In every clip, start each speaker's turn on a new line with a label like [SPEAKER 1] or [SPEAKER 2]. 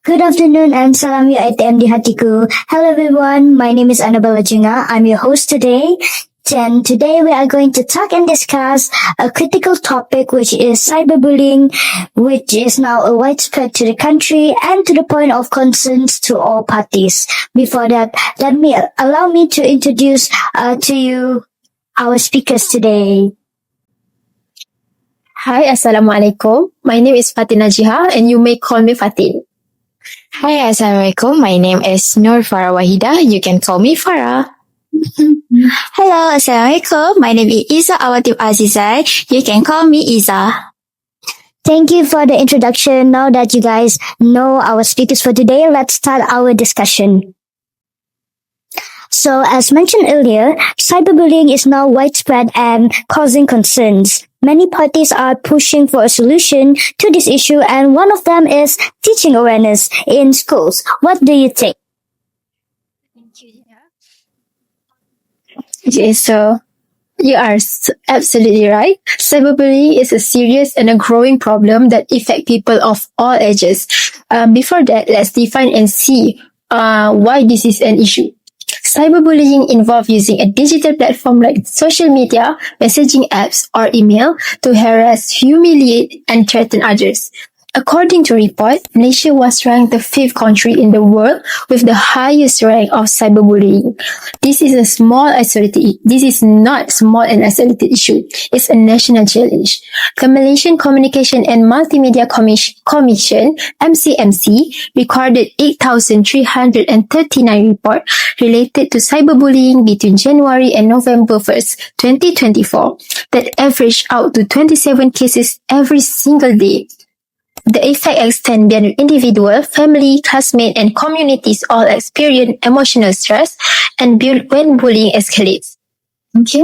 [SPEAKER 1] Good afternoon and salam UiTM di hatiku. Hello everyone, my name is Annabella Junga. I'm your host today. And today we are going to talk and discuss a critical topic, which is cyberbullying, which is now a widespread to the country and to the point of concerns to all parties. Before that, allow me to introduce to you our speakers today.
[SPEAKER 2] Hi, Assalamualaikum. My name is FATIN NAJIHAH and you may call me FATIN.
[SPEAKER 3] Hi, Assalamualaikum. My name is NOOR WAHEEDA. You can call me FARRA.
[SPEAKER 4] Hello, Assalamualaikum. My name is EZZA AWATIF AZIZAN. You can call me EZZA.
[SPEAKER 1] Thank you for the introduction. Now that you guys know our speakers for today, let's start our discussion. So, as mentioned earlier, cyberbullying is now widespread and causing concerns. Many parties are pushing for a solution to this issue, and one of them is teaching awareness in schools. What do you think?
[SPEAKER 2] Okay, so you are absolutely right. Cyberbullying is a serious and a growing problem that affects people of all ages. Before that, let's define and see why this is an issue. Cyberbullying involves using a digital platform like social media, messaging apps, or email to harass, humiliate, and threaten others. According to a report, Malaysia was ranked the 5th country in the world with the highest rank of cyberbullying. This is not small and isolated issue. It's a national challenge. The Malaysian Communication and Multimedia Commission, MCMC, recorded 8,339 reports related to cyberbullying between January and November 1st, 2024, that averaged out to 27 cases every single day. The effect extends beyond individual, family, classmates, and communities all experience emotional stress and when bullying escalates.
[SPEAKER 1] Okay.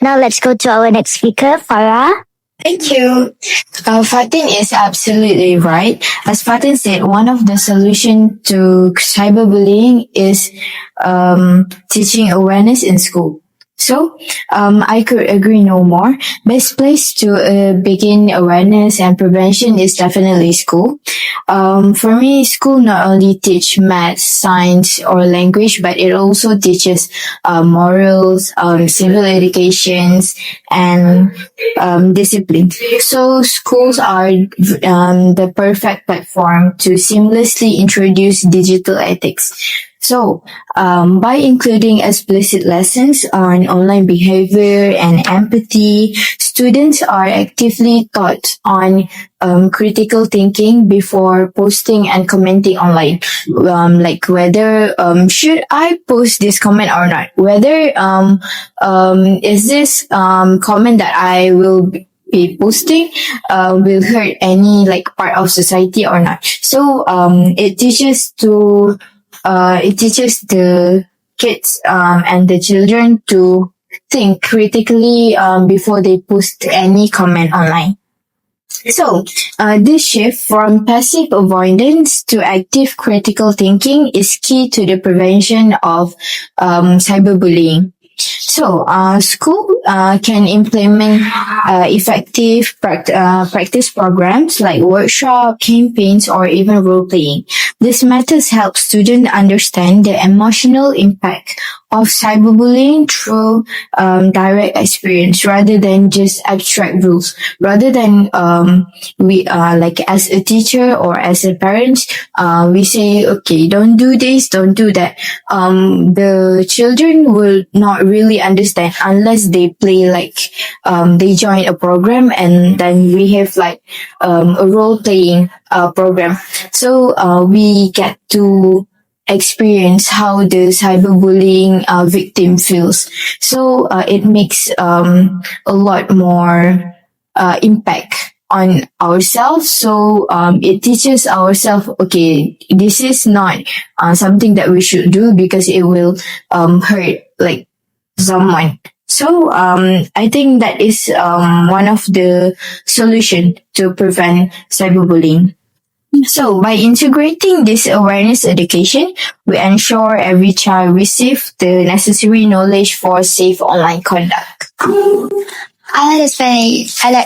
[SPEAKER 1] Now let's go to our next speaker, Farrah.
[SPEAKER 3] Thank you. Fatin is absolutely right. As Fatin said, one of the solutions to cyberbullying is teaching awareness in school. So, I could agree no more. Best place to begin awareness and prevention is definitely school. For me, school not only teach math, science, or language, but it also teaches morals, civil educations, and discipline. So, schools are the perfect platform to seamlessly introduce digital ethics. So, by including explicit lessons on online behavior and empathy, students are actively taught on critical thinking before posting and commenting online. Like whether should I post this comment or not? Whether is this comment that I will be posting will hurt any part of society or not? So it teaches the kids and the children to think critically before they post any comment online. So, this shift from passive avoidance to active critical thinking is key to the prevention of cyberbullying. So, school can implement effective practice programs like workshop, campaigns, or even role-playing. These methods help students understand the emotional impact of cyberbullying through direct experience rather than just abstract rules. Rather than we as a teacher or as a parent, we say, okay, don't do this, don't do that. The children will not really understand unless they play they join a program, and then we have a role playing program. So we get to experience how the cyberbullying victim feels. So it makes a lot more impact on ourselves. So it teaches ourselves, okay, this is not something that we should do because it will hurt someone. So I think that is one of the solution to prevent cyberbullying. So by integrating this awareness education, we ensure every child receives the necessary knowledge for safe online conduct.
[SPEAKER 4] I like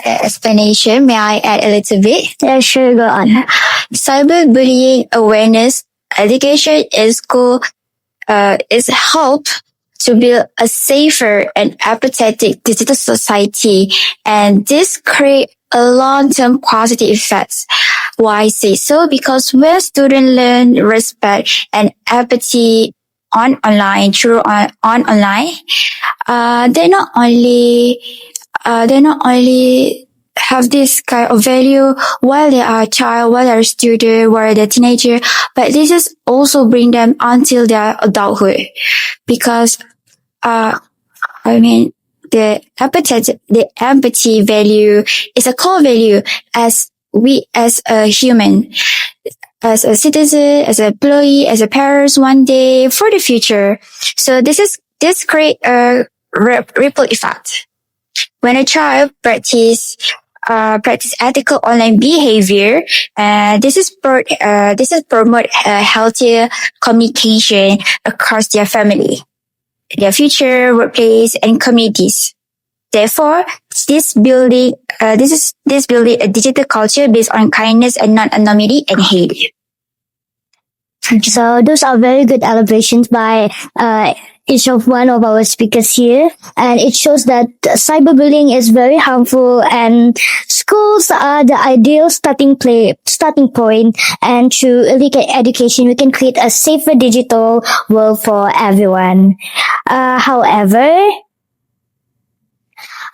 [SPEAKER 4] that explanation. May I add a little bit?
[SPEAKER 1] Yeah, sure, go on.
[SPEAKER 4] Cyberbullying awareness education in school is help to build a safer and empathetic digital society, and this create a long-term positive effects. Why I say so? Because when students learn respect and empathy online they not only have this kind of value while they are a child, while they're a student, while they're a teenager, but this is also bring them until their adulthood. Because, the empathy value is a core value as we, as a human, as a citizen, as an employee, as a parents one day for the future. So this create a ripple effect. When a child practice ethical online behavior, this is promote healthier communication across their family, their future workplace and communities. Therefore, this building a digital culture based on kindness and non-anonymity and hate.
[SPEAKER 1] So those are very good elaborations by each of one of our speakers here, and it shows that cyberbullying is very harmful, and schools are the ideal starting point. And through education, we can create a safer digital world for everyone. However,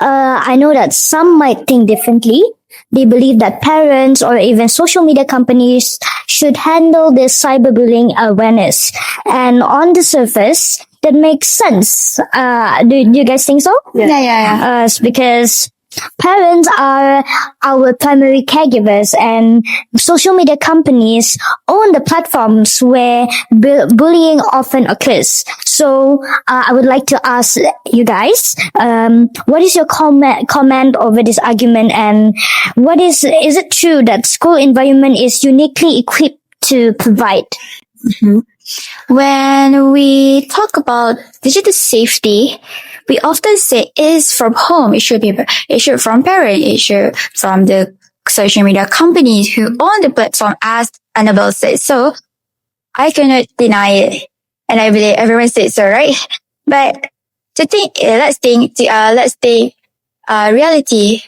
[SPEAKER 1] I know that some might think differently. They believe that parents or even social media companies should handle this cyberbullying awareness. And on the surface, that makes sense. Do you guys think so?
[SPEAKER 4] Yeah.
[SPEAKER 1] Because parents are our primary caregivers, and social media companies own the platforms where bullying often occurs. So I would like to ask you guys, what is your comment over this argument, and is it true that school environment is uniquely equipped to provide?
[SPEAKER 4] Mm-hmm. When we talk about digital safety, we often say it's from home. It should from parents. It should from the social media companies who own the platform, as Annabelle said. So I cannot deny it, and I believe everyone says so, right? But let's think. Reality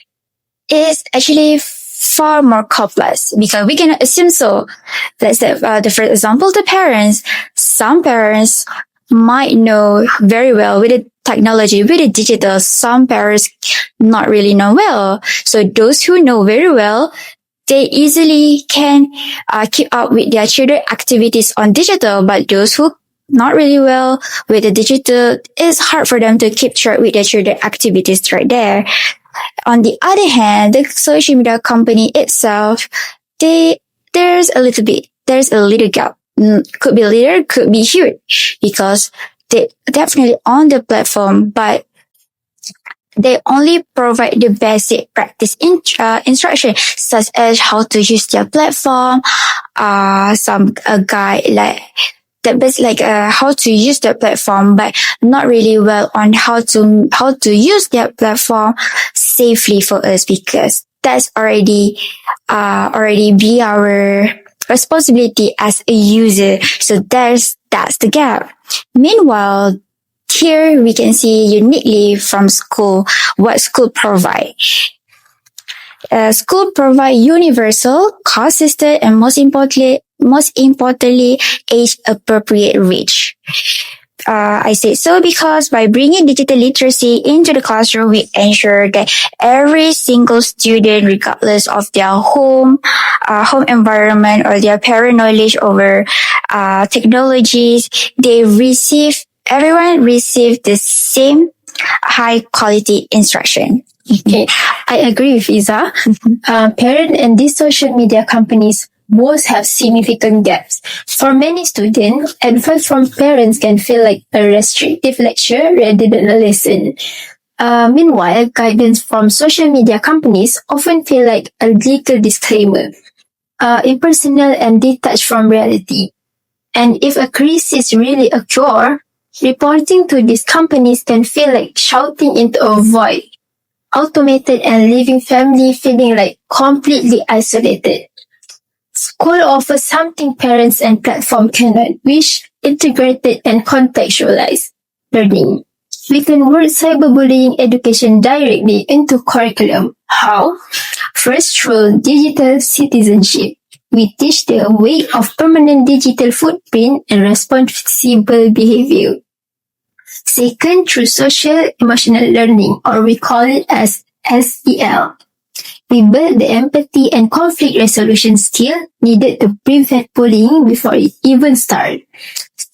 [SPEAKER 4] is actually far more complex, because we cannot assume so. Let's say, the first example, the parents. Some parents might know very well with the technology, with the digital. Some parents not really know well. So those who know very well, they easily can keep up with their children activities on digital. But those who not really well with the digital, it's hard for them to keep track with their children activities right there. On the other hand, the social media company itself, there's a little gap. Could be little, could be huge, because they definitely on the platform, but they only provide the basic practice instruction, such as how to use their platform, guide like that, basic how to use their platform, but not really well on how to use their platform safely for us, because that's already be our responsibility as a user. So that's the gap. Meanwhile, here we can see uniquely from school what school provide. School provide universal, consistent, and most importantly, age-appropriate reach. I say so because by bringing digital literacy into the classroom, we ensure that every single student, regardless of their home environment or their prior knowledge over technologies, everyone receive the same high quality instruction.
[SPEAKER 2] Okay, I agree with Iza. Parents and these social media companies both have significant gaps. For many students, advice from parents can feel like a restrictive lecture rather than a lesson. Meanwhile, guidance from social media companies often feel like a legal disclaimer, impersonal and detached from reality. And if a crisis really occurs, reporting to these companies can feel like shouting into a void. automated and leaving family feeling like completely isolated. School offers something parents and platform cannot, which integrated and contextualized learning. We can work cyberbullying education directly into curriculum. How? First, through digital citizenship. We teach the weight of permanent digital footprint and responsible behavior. Second, through social emotional learning, or we call it as SEL. We build the empathy and conflict resolution skill needed to prevent bullying before it even starts.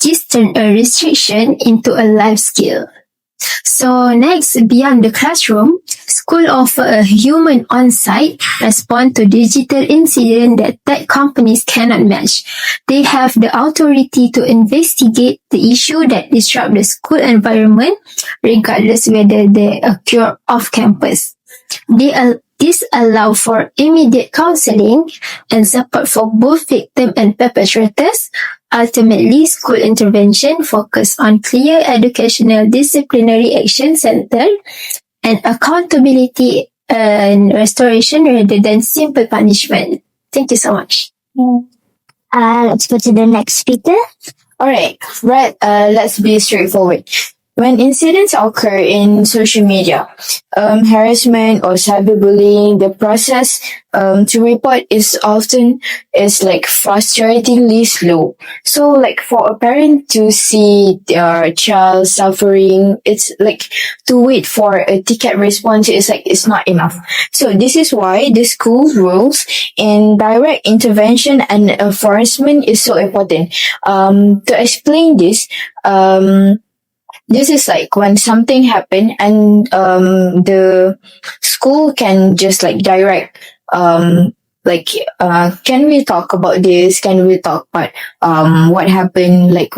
[SPEAKER 2] This turns a restriction into a life skill. So next, beyond the classroom, school offer a human on-site response to digital incident that tech companies cannot match. They have the authority to investigate the issue that disrupt the school environment, regardless whether they occur off campus. This allows for immediate counseling and support for both victim and perpetrators. Ultimately, school intervention focus on clear educational disciplinary action centered and accountability and restoration rather than simple punishment. Thank you so much.
[SPEAKER 1] Let's go to the next speaker.
[SPEAKER 3] Alright, let's be straightforward. When incidents occur in social media, harassment or cyberbullying, the process to report is like frustratingly slow. So like for a parent to see their child suffering, it's like to wait for a ticket response is like it's not enough. So this is why the school rules and direct intervention and enforcement is so important. To explain this, this is like when something happened and the school can just like direct can we talk about this? Can we talk about what happened, like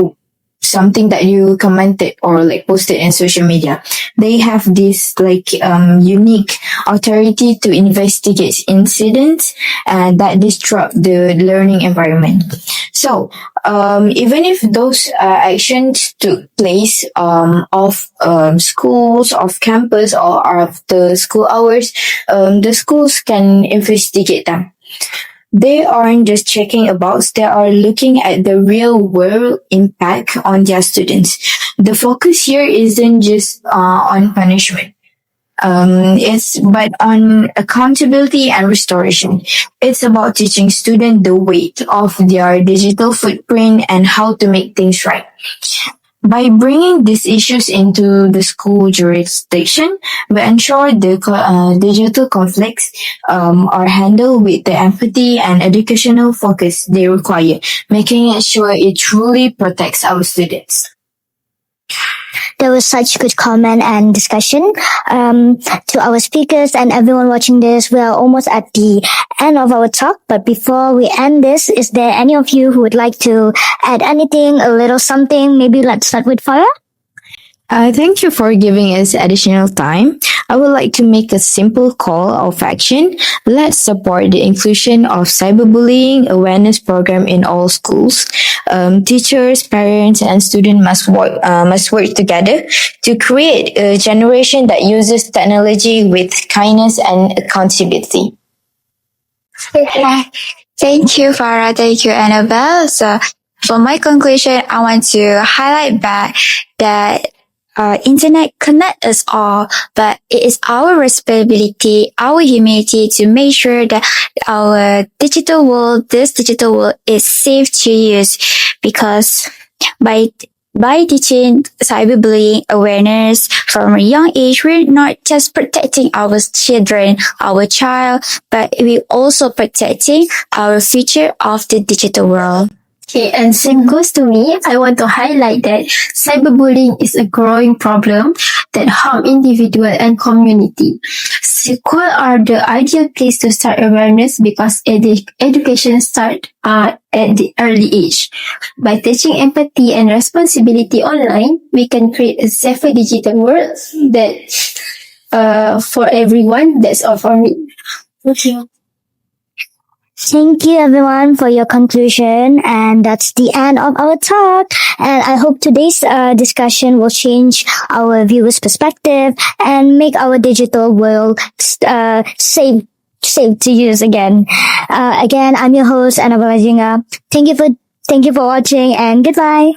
[SPEAKER 3] something that you commented or like posted in social media. They have this like unique authority to investigate incidents that disrupt the learning environment. So even if those actions took place off schools, off campus, or after school hours, the schools can investigate them. They aren't just checking about, they are looking at the real world impact on their students. The focus here isn't just on punishment. But on accountability and restoration. It's about teaching students the weight of their digital footprint and how to make things right. By bringing these issues into the school jurisdiction, we ensure the digital conflicts are handled with the empathy and educational focus they require, making it sure it truly protects our students.
[SPEAKER 1] There was such good comment and discussion. To our speakers and everyone watching this, we are almost at the end of our talk. But before we end this, is there any of you who would like to add anything, a little something? Maybe let's start with Farrah.
[SPEAKER 3] Thank you for giving us additional time. I would like to make a simple call of action. Let's support the inclusion of cyberbullying awareness program in all schools. Teachers, parents, and students must work together to create a generation that uses technology with kindness and accountability.
[SPEAKER 4] Thank you, Farrah. Thank you, Annabelle. So, for my conclusion, I want to highlight back that internet connect us all, but it is our responsibility, our humanity to make sure that this digital world is safe to use, because by teaching cyberbullying awareness from a young age, we're not just protecting our children, our child, but we're also protecting our future of the digital world.
[SPEAKER 2] Okay, and same goes to me. I want to highlight that cyberbullying is a growing problem that harm individual and community. School are the ideal place to start awareness because education starts at the early age. By teaching empathy and responsibility online, we can create a safer digital world that for everyone. That's all for me.
[SPEAKER 1] Thank you. Thank you everyone for your conclusion, and that's the end of our talk. And I hope today's discussion will change our viewers' perspective and make our digital world safe to use again. Again, I'm your host Annabella Jinga. Thank you for watching, and goodbye.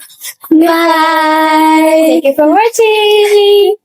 [SPEAKER 4] Bye. Thank you for watching.